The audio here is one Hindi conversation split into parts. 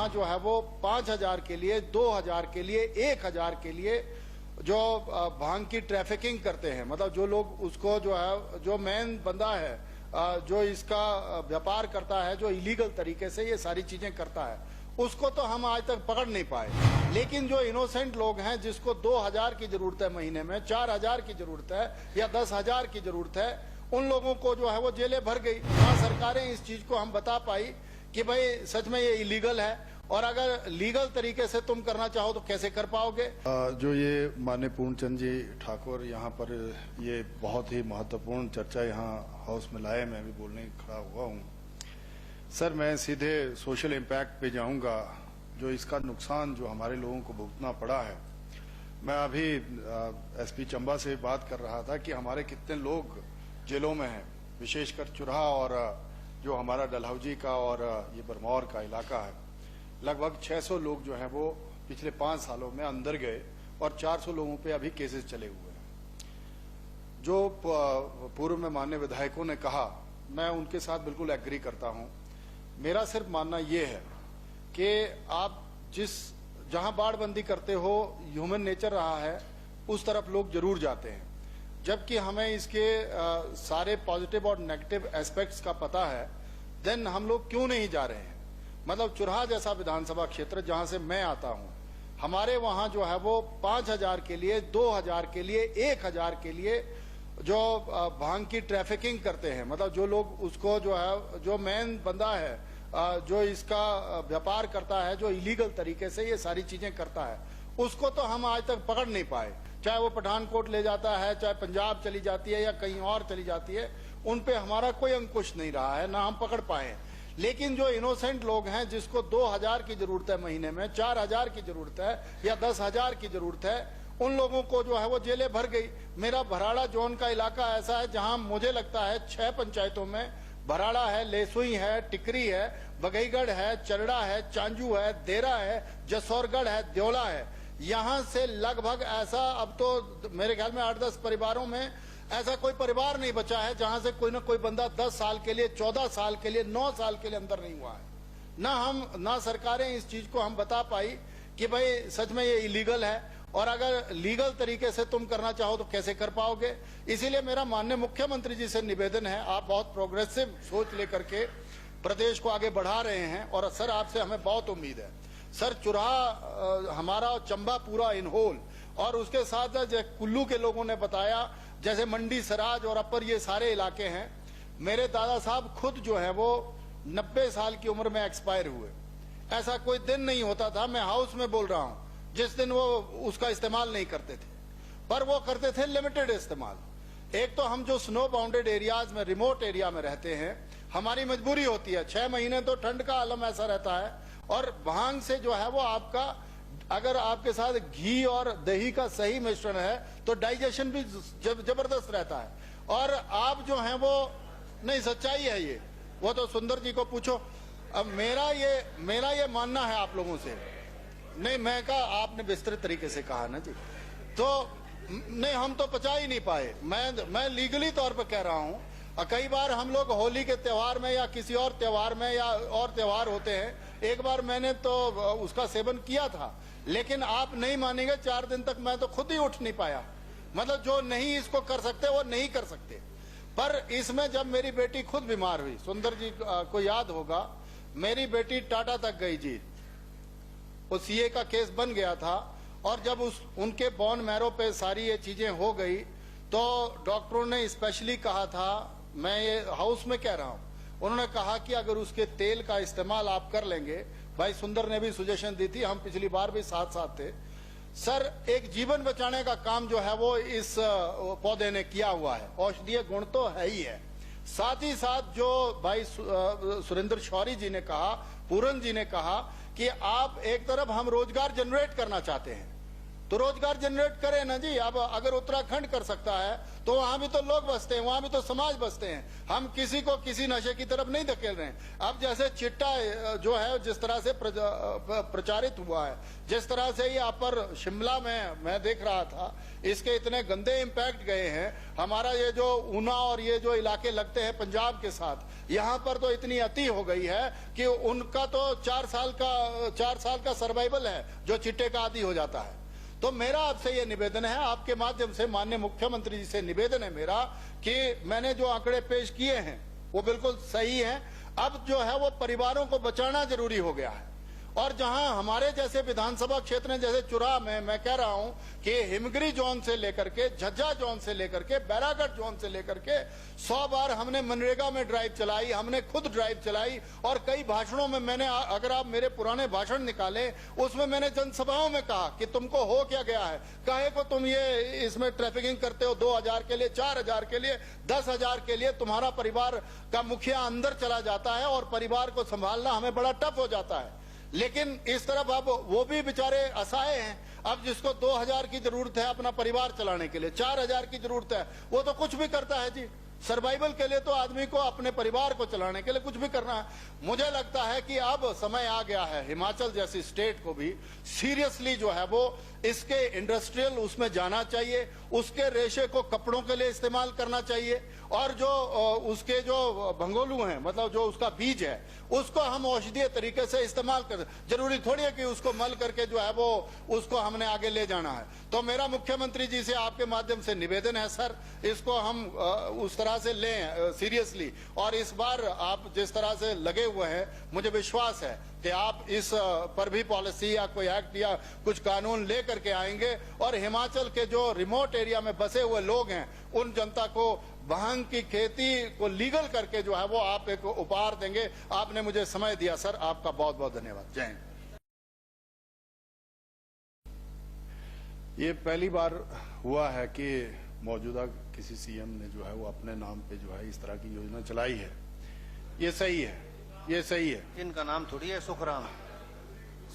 वहाँ जो है वो 5,000 के लिए, 2,000 के लिए, 1,000 के लिए जो भांग की ट्रैफिकिंग करते हैं, मतलब जो लोग उसको जो है, जो मेन बंदा है जो इसका व्यापार करता है, जो इलीगल तरीके से ये सारी चीजें करता है, उसको तो हम आज तक पकड़ नहीं पाए। लेकिन जो इनोसेंट लोग हैं, जिसको 2,000 की जरूरत है महीने में, 4,000 की जरूरत है या 10,000 की जरूरत है, उन लोगों को जो है वो जेलें भर गई। ना सरकारें इस चीज को हम बता पाई कि भाई सच में ये इलीगल है, और अगर लीगल तरीके से तुम करना चाहो तो कैसे कर पाओगे। जो ये माननीय पूर्णचंद जी ठाकुर यहाँ पर ये बहुत ही महत्वपूर्ण चर्चा यहाँ हाउस में लाए, मैं भी बोलने खड़ा हुआ हूँ। सर, मैं सीधे सोशल इम्पैक्ट पे जाऊंगा, जो इसका नुकसान जो हमारे लोगों को भुगतना पड़ा है। मैं अभी एसपी चंबा से बात कर रहा था कि हमारे कितने लोग जेलों में हैं, विशेषकर चुराहा और जो हमारा डलहौजी का और ये बरमौर का इलाका है। लगभग 600 लोग जो हैं वो पिछले 5 सालों में अंदर गए और 400 लोगों पे अभी केसेस चले हुए हैं। जो पूर्व में माननीय विधायकों ने कहा, मैं उनके साथ बिल्कुल एग्री करता हूं। मेरा सिर्फ मानना ये है कि आप जहां बाड़बंदी करते हो, ह्यूमन नेचर रहा है, उस तरफ लोग जरूर जाते हैं, जबकि हमें इसके सारे पॉजिटिव और नेगेटिव एस्पेक्ट्स का पता है। देन हम लोग क्यों नहीं जा रहे हैं? मतलब चुराहा जैसा विधानसभा क्षेत्र जहां से मैं आता हूं, हमारे वहां जो है वो 5,000 के लिए, 2,000 के लिए, 1,000 के लिए जो भांग की ट्रैफिकिंग करते हैं, मतलब जो लोग उसको जो है, जो मेन बंदा है जो इसका व्यापार करता है, जो इलीगल तरीके से ये सारी चीजें करता है, उसको तो हम आज तक पकड़ नहीं पाए। चाहे वो पठानकोट ले जाता है, चाहे पंजाब चली जाती है या कहीं और चली जाती है, उन पे हमारा कोई अंकुश नहीं रहा है, ना हम पकड़ पाए। लेकिन जो इनोसेंट लोग हैं, जिसको 2,000 की जरूरत है महीने में, 4,000 की जरूरत है या 10,000 की जरूरत है, उन लोगों को जो है वो जेलें भर गई। मेरा भराड़ा जोन का इलाका ऐसा है जहां मुझे लगता है 6 पंचायतों में, भराड़ा है, लेसुई है, टिकरी है, बघईगढ़ है, चरड़ा है, चांजू है, देरा है, जसौरगढ़ है, देवला है, यहां से लगभग ऐसा अब तो मेरे ख्याल में 8-10 परिवारों में ऐसा कोई परिवार नहीं बचा है जहां से कोई ना कोई बंदा 10 साल के लिए, 14 साल के लिए, 9 साल के लिए अंदर नहीं हुआ है। ना सरकारें इस चीज को हम बता पाई कि भाई सच में ये इलीगल है, और अगर लीगल तरीके से तुम करना चाहो तो कैसे कर पाओगे। इसीलिए मेरा माननीय मुख्यमंत्री जी से निवेदन है, आप बहुत प्रोग्रेसिव सोच लेकर के प्रदेश को आगे बढ़ा रहे हैं, और सर आपसे हमें बहुत उम्मीद है। सर, चुराहा हमारा, चंबा पूरा इन होल, और उसके साथ साथ कुल्लू के लोगों ने बताया, जैसे मंडी, सराज और अपर ये सारे इलाके हैं। मेरे दादा साहब खुद जो है वो 90 साल की उम्र में एक्सपायर हुए। ऐसा कोई दिन नहीं होता था, मैं हाउस में बोल रहा हूं, जिस दिन वो उसका इस्तेमाल नहीं करते थे, पर वो करते थे लिमिटेड इस्तेमाल। एक तो हम जो स्नो बाउंडेड एरियाज में, रिमोट एरिया में रहते हैं, हमारी मजबूरी होती है, 6 महीने तो ठंड का आलम ऐसा रहता है, और भांग से जो है वो आपका, अगर आपके साथ घी और दही का सही मिश्रण है तो डाइजेशन भी जबरदस्त रहता है। और आप जो हैं वो, नहीं सच्चाई है ये, वो तो सुंदर जी को पूछो। अब मेरा ये मानना है आप लोगों से, नहीं मैं कहा, आपने विस्तृत तरीके से कहा ना जी, तो नहीं हम तो पचा ही नहीं पाए। मैं लीगली तौर पर कह रहा हूं, कई बार हम लोग होली के त्योहार में या किसी और त्योहार में, या और त्योहार होते हैं, एक बार मैंने तो उसका सेवन किया था, लेकिन आप नहीं मानेंगे, 4 दिन तक मैं तो खुद ही उठ नहीं पाया। मतलब जो नहीं इसको कर सकते वो नहीं कर सकते। पर इसमें जब मेरी बेटी खुद बीमार हुई, सुंदर जी को याद होगा, मेरी बेटी टाटा तक गई जी, वो सीए का केस बन गया था, और जब उनके बोन मैरो पे सारी ये चीजें हो गई, तो डॉक्टरों ने स्पेशली कहा था, मैं ये हाउस में कह रहा हूं, उन्होंने कहा कि अगर उसके तेल का इस्तेमाल आप कर लेंगे, भाई सुंदर ने भी सुजेशन दी थी, हम पिछली बार भी साथ साथ थे सर, एक जीवन बचाने का काम जो है वो इस पौधे ने किया हुआ है। औषधीय गुण तो है ही है, साथ ही साथ जो भाई सुरेंद्र शौरी जी ने कहा, पूरन जी ने कहा कि आप एक तरफ हम रोजगार जनरेट करना चाहते हैं, तो रोजगार जनरेट करे ना जी। अब अगर उत्तराखंड कर सकता है तो वहां भी तो लोग बसते हैं, वहां भी तो समाज बसते हैं। हम किसी को किसी नशे की तरफ नहीं धकेल रहे हैं। अब जैसे चिट्टा जो है जिस तरह से प्रचारित हुआ है, जिस तरह से ये अपर शिमला में मैं देख रहा था, इसके इतने गंदे इम्पैक्ट गए हैं। हमारा ये जो ऊना और ये जो इलाके लगते हैं पंजाब के साथ, यहाँ पर तो इतनी अति हो गई है कि उनका तो 4 साल का सर्वाइवल है जो चिट्टे का आदी हो जाता है। तो मेरा आपसे ये निवेदन है, आपके माध्यम से माननीय मुख्यमंत्री जी से निवेदन है मेरा कि मैंने जो आंकड़े पेश किए हैं वो बिल्कुल सही हैं। अब जो है वो परिवारों को बचाना जरूरी हो गया है। और जहां हमारे जैसे विधानसभा क्षेत्र में, जैसे चुरा में मैं कह रहा हूं कि हिमगिरी जोन से लेकर के, झज्जा जोन से लेकर के, बैरागढ़ जोन से लेकर के 100 बार हमने मनरेगा में ड्राइव चलाई, हमने खुद ड्राइव चलाई। और कई भाषणों में मैंने, अगर आप मेरे पुराने भाषण निकालें, उसमें मैंने जनसभाओं में कहा कि तुमको हो क्या गया है, काहे को तुम ये इसमें ट्रैफिकिंग करते हो 2000 के लिए, 4000 के लिए, 10,000 के लिए। तुम्हारा परिवार का मुखिया अंदर चला जाता है और परिवार को संभालना हमें बड़ा टफ हो जाता है। लेकिन इस तरफ अब वो भी बेचारे असहाय हैं। अब जिसको 2000 की जरूरत है अपना परिवार चलाने के लिए, 4000 की जरूरत है, वो तो कुछ भी करता है जी। सर्वाइवल के लिए तो आदमी को अपने परिवार को चलाने के लिए कुछ भी करना है। मुझे लगता है कि अब समय आ गया है हिमाचल जैसी स्टेट को भी सीरियसली जो है वो इसके इंडस्ट्रियल उसमें जाना चाहिए, उसके रेशे को कपड़ों के लिए इस्तेमाल करना चाहिए। और जो उसके जो भंगोलू हैं, मतलब जो उसका बीज है, उसको हम औषधीय तरीके से इस्तेमाल कर, जरूरी थोड़ी है कि उसको मल करके जो है वो उसको हमने आगे ले जाना है। तो मेरा मुख्यमंत्री जी से आपके माध्यम से निवेदन है सर, इसको हम उस तरह से लें सीरियसली। और इस बार आप जिस तरह से लगे हुए हैं, मुझे विश्वास है कि आप इस पर भी पॉलिसी या कोई एक्ट या कुछ कानून ले करके आएंगे और हिमाचल के जो रिमोट एरिया में बसे हुए लोग हैं उन जनता को भांग की खेती को लीगल करके जो है वो आप एक उपहार देंगे। आपने मुझे समय दिया सर, आपका बहुत बहुत धन्यवाद। जय हिंद। ये पहली बार हुआ है कि मौजूदा किसी सीएम ने जो है वो अपने नाम पे जो है इस तरह की योजना चलाई है। ये सही है, ये सही है। इनका नाम थोड़ी है सुखराम,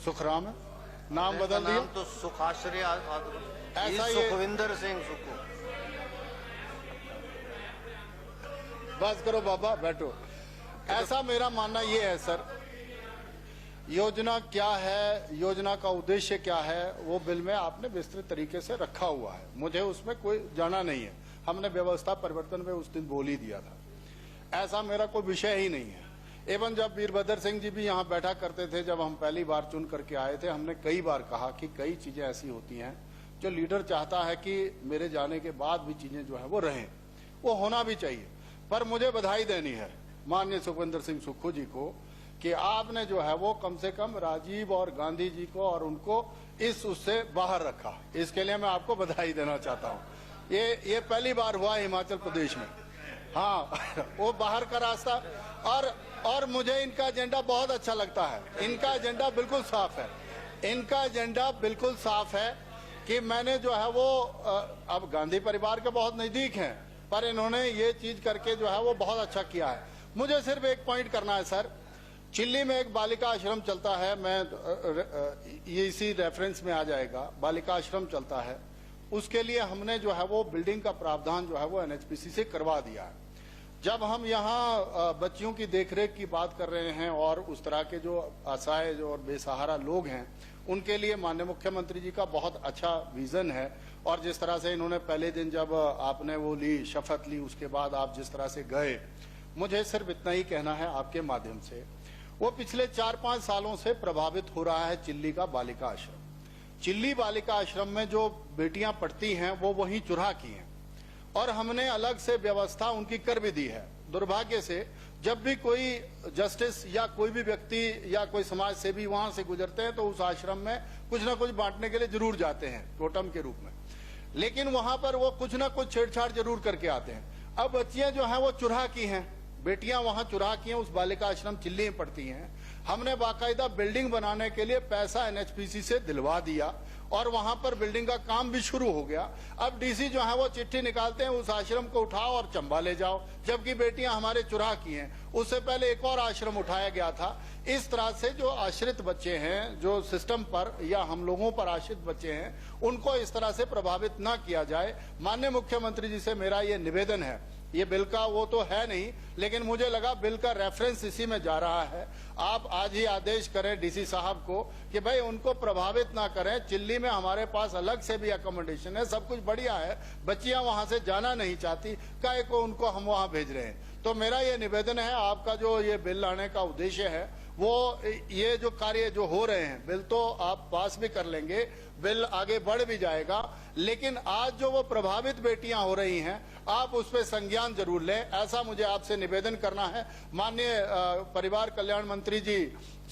सुखराम है, नाम बदल दिया नाम तो सुखाश्रय ऐसा ये सुखविंदर सिंह सुखू। बस करो बाबा, बैठो। ऐसा मेरा मानना ये है सर, योजना क्या है, योजना का उद्देश्य क्या है, वो बिल में आपने विस्तृत तरीके से रखा हुआ है, मुझे उसमें कोई जाना नहीं है। हमने व्यवस्था परिवर्तन में उस दिन बोल ही दिया था, ऐसा मेरा कोई विषय ही नहीं है। एवं जब वीरभद्र सिंह जी भी यहाँ बैठा करते थे, जब हम पहली बार चुन करके आए थे, हमने कई बार कहा कि कई चीजें ऐसी होती हैं जो लीडर चाहता है कि मेरे जाने के बाद भी चीजें जो है वो रहें, वो होना भी चाहिए। पर मुझे बधाई देनी है माननीय सुखविंदर सिंह सुक्खू जी को कि आपने जो है वो कम से कम राजीव और गांधी जी को और उनको इस उससे बाहर रखा। इसके लिए मैं आपको बधाई देना चाहता हूँ। ये पहली बार हुआ हिमाचल प्रदेश में। हाँ वो बाहर का रास्ता। और मुझे इनका एजेंडा बहुत अच्छा लगता है। इनका एजेंडा बिल्कुल साफ है, इनका एजेंडा बिल्कुल साफ है कि मैंने जो है वो अब गांधी परिवार के बहुत नजदीक हैं, पर इन्होंने ये चीज करके जो है वो बहुत अच्छा किया है। मुझे सिर्फ एक पॉइंट करना है सर, चिल्ली में एक बालिका आश्रम चलता है, मैं ये इसी रेफरेंस में आ जाएगा, बालिका आश्रम चलता है, उसके लिए हमने जो है वो बिल्डिंग का प्रावधान जो है वो एनएचपीसी से करवा दिया है। जब हम यहाँ बच्चियों की देखरेख की बात कर रहे हैं और उस तरह के जो असहाय और बेसहारा लोग हैं उनके लिए माननीय मुख्यमंत्री जी का बहुत अच्छा विजन है। और जिस तरह से इन्होंने पहले दिन जब आपने वो ली, शपथ ली, उसके बाद आप जिस तरह से गए, मुझे सिर्फ इतना ही कहना है आपके माध्यम से, वो पिछले 4-5 सालों से प्रभावित हो रहा है चिल्ली का बालिका आश्रम। चिल्ली बालिका आश्रम में जो बेटियां पढ़ती हैं वो वहीं चुरा की हैं और हमने अलग से व्यवस्था उनकी कर भी दी है। दुर्भाग्य से जब भी कोई जस्टिस या कोई भी व्यक्ति या कोई समाज सेवी वहां से गुजरते हैं तो उस आश्रम में कुछ ना कुछ बांटने के लिए जरूर जाते हैं टोटम के रूप में, लेकिन वहां पर वो कुछ ना कुछ छेड़छाड़ जरूर करके आते हैं। अब बच्चियां जो हैं वो चुरा की हैं, बेटियां वहां चुरा की हैं, उस बालिका आश्रम चिल्ली में पढ़ती हैं। हमने बाकायदा बिल्डिंग बनाने के लिए पैसा एनएचपीसी से दिलवा दिया और वहां पर बिल्डिंग का काम भी शुरू हो गया। अब डीसी जो है वो चिट्ठी निकालते हैं, उस आश्रम को उठाओ और चंबा ले जाओ, जबकि बेटियां हमारे चुरा की हैं। उससे पहले एक और आश्रम उठाया गया था। इस तरह से जो आश्रित बच्चे हैं, जो सिस्टम पर या हम लोगों पर आश्रित बच्चे हैं, उनको इस तरह से प्रभावित ना किया जाए। माननीय मुख्यमंत्री जी से मेरा ये निवेदन है, ये बिल का वो तो है नहीं, लेकिन मुझे लगा बिल का रेफरेंस इसी में जा रहा है। आप आज ही आदेश करें डीसी साहब को कि भाई उनको प्रभावित ना करें। चिल्ली में हमारे पास अलग से भी अकोमोडेशन है, सब कुछ बढ़िया है, बच्चियां वहां से जाना नहीं चाहती, काहे को उनको हम वहां भेज रहे हैं। तो मेरा ये निवेदन है, आपका जो ये बिल लाने का उद्देश्य है, वो ये जो कार्य जो हो रहे हैं, बिल तो आप पास भी कर लेंगे, बिल आगे बढ़ भी जाएगा, लेकिन आज जो वो प्रभावित बेटियां हो रही हैं, आप उस पर संज्ञान जरूर लें, ऐसा मुझे आपसे निवेदन करना है। माननीय परिवार कल्याण मंत्री जी,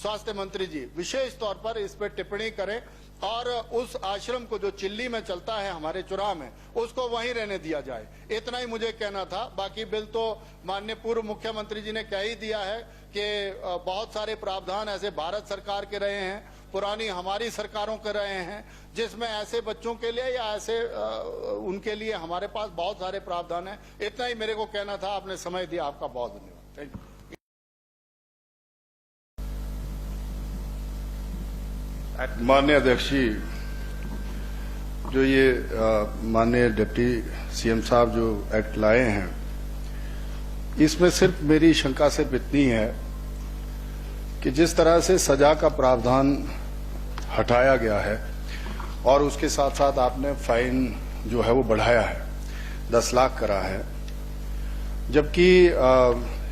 स्वास्थ्य मंत्री जी विशेष तौर पर इस पर टिप्पणी करें और उस आश्रम को जो चिल्ली में चलता है हमारे चुरा में, उसको वहीं रहने दिया जाए। इतना ही मुझे कहना था। बाकी बिल तो माननीय पूर्व मुख्यमंत्री जी ने कह ही दिया है कि बहुत सारे प्रावधान ऐसे भारत सरकार के रहे हैं, पुरानी हमारी सरकारों के रहे हैं, जिसमें ऐसे बच्चों के लिए या ऐसे उनके लिए हमारे पास बहुत सारे प्रावधान हैं। इतना ही मेरे को कहना था। आपने समय दिया, आपका बहुत धन्यवाद। Thank you. माननीय अध्यक्ष जी, जो ये माननीय डिप्टी सीएम साहब जो एक्ट लाए हैं, इसमें सिर्फ मेरी शंका सिर्फ इतनी है कि जिस तरह से सजा का प्रावधान हटाया गया है और उसके साथ साथ आपने फाइन जो है वो बढ़ाया है, 10 लाख करा है, जबकि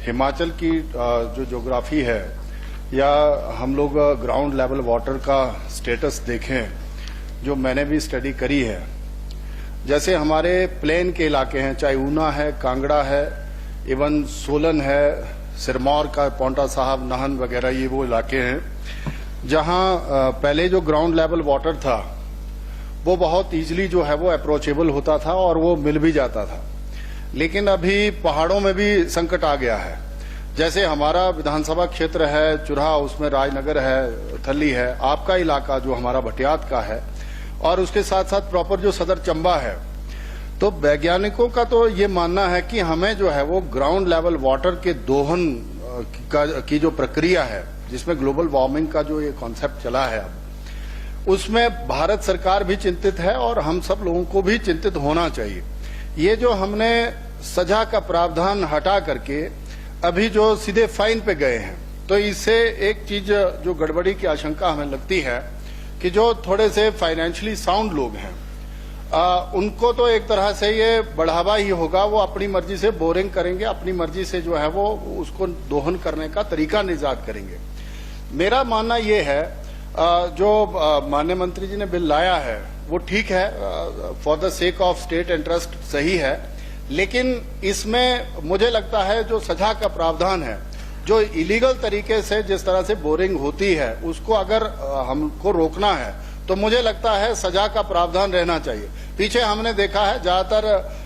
हिमाचल की जो ज्योग्राफी है या हम लोग ग्राउंड लेवल वाटर का स्टेटस देखें, जो मैंने भी स्टडी करी है, जैसे हमारे प्लेन के इलाके हैं, चाहे ऊना है, कांगड़ा है, इवन सोलन है, सिरमौर का पौंटा साहब, नाहन वगैरह, ये वो इलाके हैं जहां पहले जो ग्राउंड लेवल वाटर था वो बहुत इजीली जो है वो अप्रोचेबल होता था और वो मिल भी जाता था। लेकिन अभी पहाड़ों में भी संकट आ गया है। जैसे हमारा विधानसभा क्षेत्र है चुराह, उसमें राजनगर है, थली है, आपका इलाका जो हमारा भटियात का है, और उसके साथ साथ प्रॉपर जो सदर चंबा है। तो वैज्ञानिकों का तो ये मानना है कि हमें जो है वो ग्राउंड लेवल वाटर के दोहन की जो प्रक्रिया है, जिसमें ग्लोबल वार्मिंग का जो ये कॉन्सेप्ट चला है अब, उसमें भारत सरकार भी चिंतित है और हम सब लोगों को भी चिंतित होना चाहिए। ये जो हमने सजा का प्रावधान हटा करके अभी जो सीधे फाइन पे गए हैं, तो इससे एक चीज जो गड़बड़ी की आशंका हमें लगती है कि जो थोड़े से फाइनेंशियली साउंड लोग हैं, उनको तो एक तरह से ये बढ़ावा ही होगा। वो अपनी मर्जी से बोरिंग करेंगे, अपनी मर्जी से जो है वो उसको दोहन करने का तरीका निजात करेंगे। मेरा मानना ये है, जो माननीय मंत्री जी ने बिल लाया है वो ठीक है, for the sake of state interest सही है, लेकिन इसमें मुझे लगता है जो सजा का प्रावधान है, जो इलीगल तरीके से जिस तरह से बोरिंग होती है, उसको अगर हमको रोकना है तो मुझे लगता है सजा का प्रावधान रहना चाहिए। पीछे हमने देखा है ज्यादातर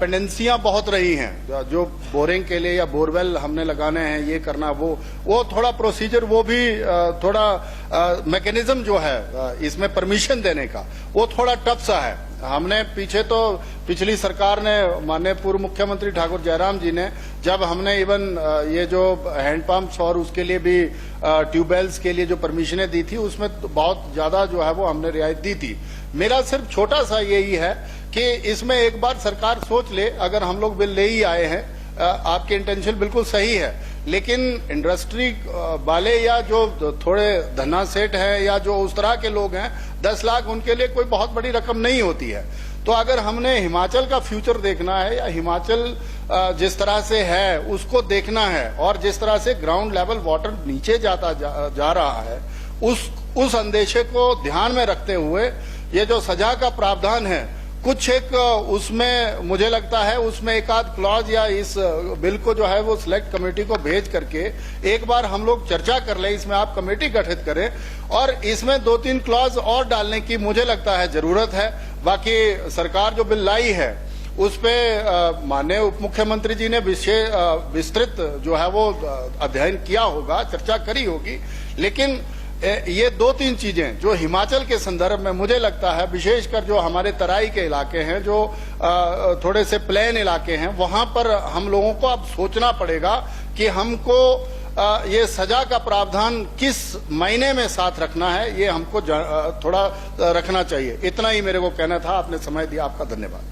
पेंडेंसियां बहुत रही हैं, जो बोरिंग के लिए या बोरवेल हमने लगाने हैं, ये करना, वो थोड़ा प्रोसीजर, वो भी थोड़ा मैकेनिज्म जो है इसमें परमिशन देने का, वो थोड़ा टफ सा है। हमने पीछे तो पिछली सरकार ने, माननीय पूर्व मुख्यमंत्री ठाकुर जयराम जी ने, जब हमने इवन ये जो हैंडपंप्स और उसके लिए भी ट्यूबवेल्स के लिए जो परमिशनें दी थी, उसमें तो बहुत ज्यादा जो है वो हमने रियायत दी थी। मेरा सिर्फ छोटा सा यही है कि इसमें एक बार सरकार सोच ले, अगर हम लोग बिल ले ही आए हैं, आपके इंटेंशन बिल्कुल सही है, लेकिन इंडस्ट्री वाले या जो थोड़े धन्ना सेठ हैं या जो उस तरह के लोग हैं, 10 लाख उनके लिए कोई बहुत बड़ी रकम नहीं होती है। तो अगर हमने हिमाचल का फ्यूचर देखना है या हिमाचल जिस तरह से है उसको देखना है, और जिस तरह से ग्राउंड लेवल वाटर नीचे जाता जा रहा है, उस अंदेशे को ध्यान में रखते हुए ये जो सजा का प्रावधान है, कुछ एक उसमें मुझे लगता है उसमें एक आध क्लॉज या इस बिल को जो है वो सिलेक्ट कमेटी को भेज करके एक बार हम लोग चर्चा कर ले, इसमें आप कमेटी गठित करें और इसमें 2-3 क्लॉज और डालने की मुझे लगता है जरूरत है। बाकी सरकार जो बिल लाई है उस पे माननीय उप मुख्यमंत्री जी ने विस्तृत जो है वो अध्ययन किया होगा, चर्चा करी होगी, लेकिन ये 2-3 चीजें जो हिमाचल के संदर्भ में मुझे लगता है, विशेषकर जो हमारे तराई के इलाके हैं, जो थोड़े से प्लेन इलाके हैं, वहां पर हम लोगों को अब सोचना पड़ेगा कि हमको ये सजा का प्रावधान किस महीने में साथ रखना है, ये हमको थोड़ा रखना चाहिए। इतना ही मेरे को कहना था। आपने समय दिया, आपका धन्यवाद।